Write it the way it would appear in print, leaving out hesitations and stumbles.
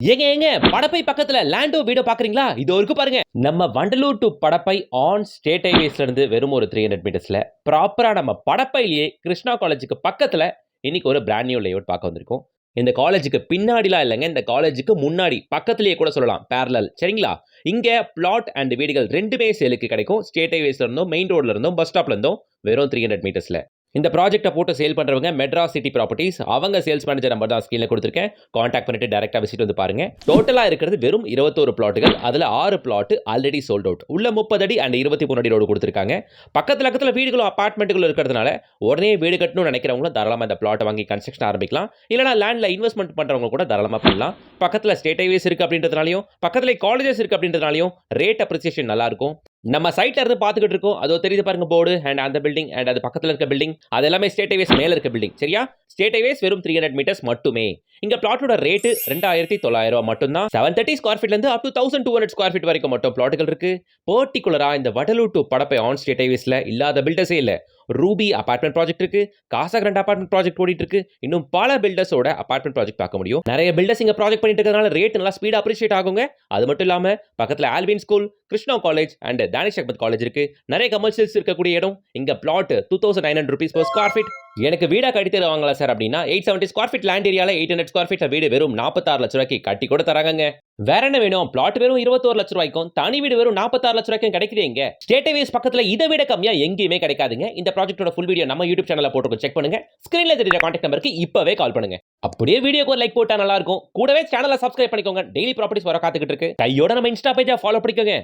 ஏங்க படப்பை பக்கத்துல Lando video பாக்குறீங்களா? இதோ இருக்கு பாருங்க. நம்ம Vandalur to Padappai on state ஹைவேஸ்ல இருந்து வெறும் ஒரு 300 மீட்டர்ஸ்ல ப்ராப்பரா நம்ம படப்பையிலேயே கிருஷ்ணா காலேஜுக்கு பக்கத்துல இன்னைக்கு ஒரு பிராண்ட் நியூ லேஅவுட் பார்க்க வந்திருக்கோம். இந்த காலேஜுக்கு பின்னாடிலாம் இல்லங்க. இந்த காலேஜுக்கு முன்னாடி பக்கத்திலேயே கூட சொல்லலாம். பேரலல் சரிங்களா? இங்க பிளாட் அண்ட் வீடுகள் 2மே சேலுக்கு கிடைக்கும். ஸ்டேட் ஹைவேஸ்ல இருந்தும், மெயின் ரோட்ல இருந்தும், பஸ் ஸ்டாப்ல இருந்தும் வெறும் 300 மீட்டர்ஸ்ல. இந்த ப்ராஜெக்ட்ட போட்டு சேல் பண்றவங்க மெட்ராஸ் சிட்டி ப்ராப்பர்ட்டீஸ். அவங்க சேல்ஸ் மேனேஜர் நம்பர் தான் ஸ்கிரீன்ல குடுத்திருக்கேன். கான்டாக்ட் பண்ணிட்டு டைரக்ட்டா விசிட் வந்து பாருங்க. டோட்டலா இருக்கிறது வெறும் 21 பிளாட்டுகள். அதுல 6 பிளாட் ஆல்ரெடி சோல்ட் அவுட். உள்ள 30 அடி அண்ட் 23 அடி ரோடு குடுத்திருக்காங்க. பக்கத்துல வீடுகளும் அபார்ட்மெண்ட்களும் இருக்கிறதுனால உடனே வீடு கட்டணும்னு நினைக்கிறவங்களும் தாராளமா இந்த பிளாட்ட வாங்கி கன்ஸ்ட்ரக்ஷன் ஆரம்பிக்கலாம். இல்லனா லேண்ட்ல இன்வெஸ்ட்மென்ட் பண்றவங்க கூட தாராளமா பண்ணலாம். பக்கத்துல ஸ்டேட் ஹைவேஸ் இருக்கு அப்படின்றதுனாலயும், பக்கத்துல காலேஜஸ் இருக்கு அப்படின்றதுனாலயும் ரேட் அப்ரிசியேஷன் நல்லா இருக்கும். நம்ம சைட்ல இருந்து பார்த்துக்கிட்டு இருக்கோம். அதோ தெரியுது பாருங்க போர்டு அண்ட் அந்த பில்டிங் அண்ட் அது பக்கத்துல இருக்க பில்டிங். அது எல்லாமே ஸ்டேட் ஹைவேஸ் மேல இருக்க பில்டிங். சரியா? ஸ்டேட் ஹைவேஸ் வெறும் 300 மீட்டர்ஸ் மட்டுமே. இங்க பிளாட்டோட ரேட் 2900 மட்டும் தான். 730 ஸ்கொயர் ஃபீட்ல இருந்து அப் டு 1200 ஸ்கொயர் ஃபீட் வரைக்கும் மட்டும் பிளாட்டுகள் இருக்கு. பர்టిక్యులரா இந்த Vadalur to Padappai on state ஹைவேஸ்ல இல்லாத பில்டர்ஸே இல்ல. ரூபி அபார்ட்மெண்ட் ப்ராஜெக்ட் இருக்கு. காசா கிராண்ட் அபார்ட்மெண்ட் ப்ராஜெக்ட் ஓடிட்டு இருக்கு. இன்னும் பல பில்டர்ஸோட அபார்ட்மெண்ட் ப்ராஜெக்ட் பார்க்க முடியும். நிறைய பில்டர்ஸ் இங்க ப்ராஜெக்ட் பண்ணிட்டு இருக்கறதுனால ரேட் நல்லா ஸ்பீடா அப்ரிஷியேட் ஆகுங்க. அது மட்டும் இல்லாம பக்கத்துல Alvin school, Krishna college and Danish Ahmed college இருக்கு. நிறைய கமர்ஷியல்ஸ் இருக்கக்கூடிய இடம். இங்க plot 2900 rupees per square feet. எனக்கு வீடா கட்டி தருவாங்களா சார் அப்படின்னா 870 ஸ்கொயர் ஃபீட் லேண்ட் ஏரியால 800 ஸ்கொயர் ஃபீட்ல வீடு வெறும் 46 லட்சம் ரூபாய்க்கு கட்டி கூட தராங்கங்க. வேற என்ன வேணும்? பிளாட் வெறும் 21 லட்சம் ரூபாய்க்கும், தனி வீடு வெறும் 46 லட்சம் ரூபாய்க்கும் கிடைக்குது இங்க. ஸ்டேட் ஹைவேஸ் பக்கத்துல இதை விட கம்மியா எங்கேயுமே கிடைக்காதுங்க. இந்த ப்ராஜெக்ட்டோட ஃபுல் வீடியோ நம்ம யூடியூப் சேனல்ல போட்டுருக்கோம், செக் பண்ணுங்க. ஸ்கிரீன்ல தெரியுற கான்டாக்ட் நம்பருக்கு இப்பவே கால் பண்ணுங்க. அப்படியே வீடியோக்கு ஒரு லைக் போட்டா நல்லா இருக்கும். கூடவே சேனலை சப்ஸ்கிரைப் பண்ணிக்கோங்க. டெய்லி ப்ராப்பர்ட்டிஸ் வர காத்துக்கிட்டு இருக்கு. கையோட நம்ம இன்ஸ்டா பேஜை ஃபாலோ பண்ணிக்கோங்க.